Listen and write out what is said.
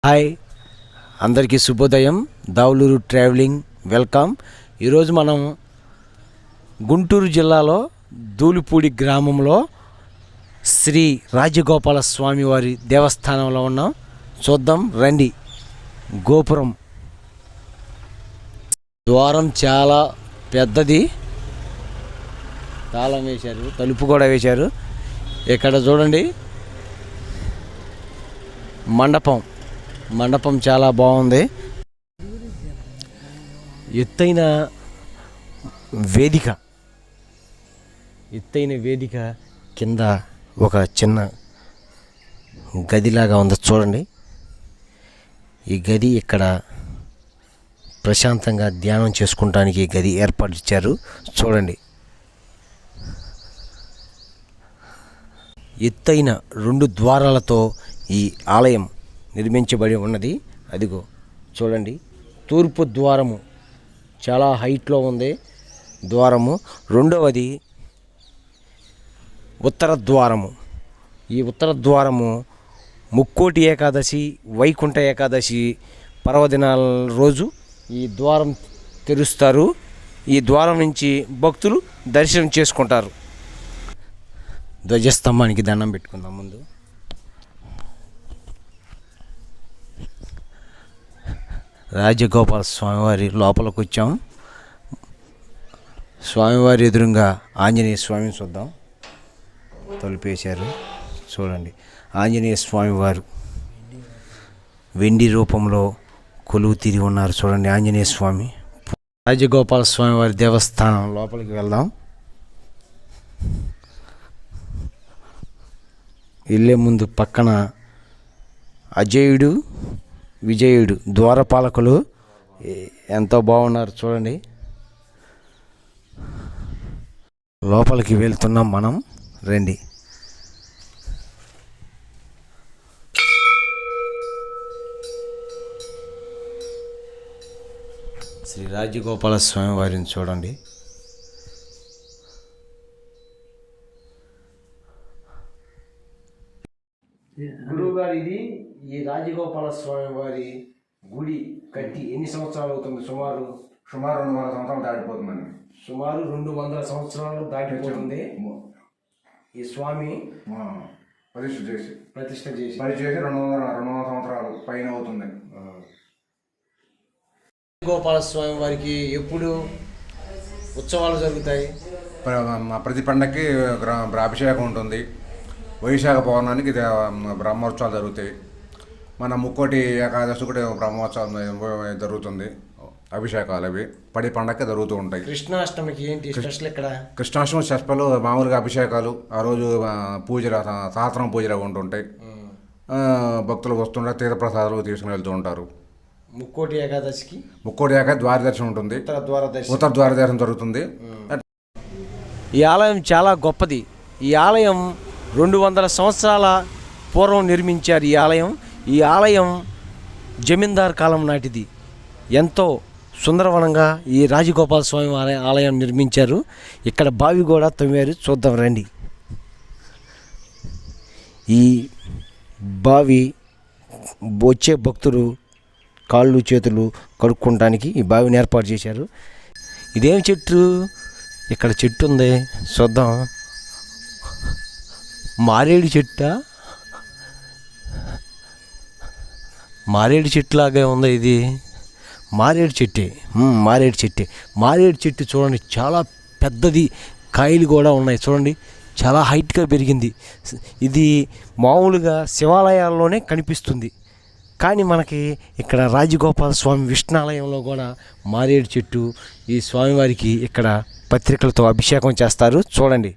Hi అందరికీ శుభోదయం. Davuluru travelling welcome. ఈరోజు మనం గుంటూరు జిల్లాలో దూలిపూడి గ్రామంలో శ్రీ రాజగోపాల స్వామి వారి దేవస్థానంలో ఉన్నాం. చూద్దాం రండి. గోపురం ద్వారం చాలా పెద్దది, తాళం వేశారు, తలుపు కూడా వేశారు. ఇక్కడ చూడండి మండపం చాలా బాగుంది. ఎత్తైన వేదిక కింద ఒక చిన్న గదిలాగా ఉంది. చూడండి, ఈ గది ఇక్కడ ప్రశాంతంగా ధ్యానం చేసుకుంటానికి ఈ గది ఏర్పాటు ఇచ్చారు. చూడండి, ఎత్తైన 2 ద్వారాలతో ఈ ఆలయం నిర్మించబడి ఉన్నది. అదిగో చూడండి, తూర్పు ద్వారము చాలా హైట్లో ఉంది ద్వారము. రెండవది ఉత్తర ద్వారము. ఈ ఉత్తర ద్వారము ముక్కోటి ఏకాదశి, వైకుంఠ ఏకాదశి పర్వదినాల రోజు ఈ ద్వారం తెరుస్తారు. ఈ ద్వారం నుంచి భక్తులు దర్శనం చేసుకుంటారు. ధ్వజస్తంభానికి దండం పెట్టుకుందాం. ముందు రాజగోపాల స్వామివారి లోపలికి వచ్చాం. స్వామివారి ఎదురుగా ఆంజనేయ స్వామిని చూద్దాం. తలుపేశారు. చూడండి, ఆంజనేయ స్వామివారు వెండి రూపంలో కొలువు తీరి ఉన్నారు. చూడండి, ఆంజనేయ స్వామి. రాజగోపాల స్వామివారి దేవస్థానం లోపలికి వెళ్దాం. వెళ్ళే ముందు పక్కన అజేయుడు, విజయుడు ద్వారపాలకులు ఎంతో బాగున్నారు. చూడండి, లోపలికి వెళ్తున్నాం మనం. రండి. శ్రీ రాజగోపాల స్వామి వారిని చూడండి. గురువు గారు, ఇది ఈ రాజగోపాల స్వామి వారి గుడి కట్టి ఎన్ని సంవత్సరాలు అవుతుంది? సుమారు 200 సంవత్సరాలు దాటిపోతుందండి. సుమారు 200 సంవత్సరాలు దాటిపోతుంది. ఈ స్వామి ప్రతిష్ట చేసి 200 సంవత్సరాలు పైన అవుతుంది. గోపాల స్వామి వారికి ఎప్పుడు ఉత్సవాలు జరుగుతాయి? ప్రతి పండగకి అభిషేకం ఉంటుంది. వైశాఖ పౌర్ణానికి బ్రహ్మోత్సవాలు జరుగుతాయి. మన ముక్కోటి ఏకాదశి కూడా బ్రహ్మోత్సవం జరుగుతుంది. అభిషేకాలు అవి పడి పండగకి జరుగుతూ ఉంటాయి. కృష్ణాష్టమికి ఏంటి స్పెషల్? ఇక్కడ కృష్ణాష్టమి స్పెషల్ మామూలుగా అభిషేకాలు, ఆ రోజు పూజలు, సహస్రం పూజలు ఉంటుంటాయి. భక్తులు వస్తుంటే తీర్థప్రసాదాలు తీసుకుని వెళ్తూ ఉంటారు. ముక్కోటి ఏకాదశి ద్వార దర్శనం ఉంటుంది. ఉత్తర ద్వార దర్శనం జరుగుతుంది. ఈ ఆలయం చాలా గొప్పది. ఈ ఆలయం 200 సంవత్సరాల పూర్వం నిర్మించారు. ఈ ఆలయం జమీందార్ కాలం నాటిది. ఎంతో సుందరవనంగా ఈ రాజగోపాల స్వామి వారి ఆలయం నిర్మించారు. ఇక్కడ బావి కూడా తవ్వారు. చూద్దాం రండి. ఈ బావి వచ్చే భక్తులు కాళ్ళు చేతులు కడుక్కోవడానికి ఈ బావిని ఏర్పాటు చేశారు. ఇదేం చెట్టు? ఇక్కడ చెట్టు ఉంది, చూద్దాం. మారేడు చెట్టులాగే ఉంది. ఇది మారేడు చెట్టు చూడండి, చాలా పెద్దది. కాయలు కూడా ఉన్నాయి. చూడండి, చాలా హైట్గా పెరిగింది. ఇది మామూలుగా శివాలయాల్లోనే కనిపిస్తుంది. కానీ మనకి ఇక్కడ రాజగోపాల స్వామి విష్ణాలయంలో కూడా మారేడు చెట్టు. ఈ స్వామివారికి ఇక్కడ పత్రికలతో అభిషేకం చేస్తారు. చూడండి.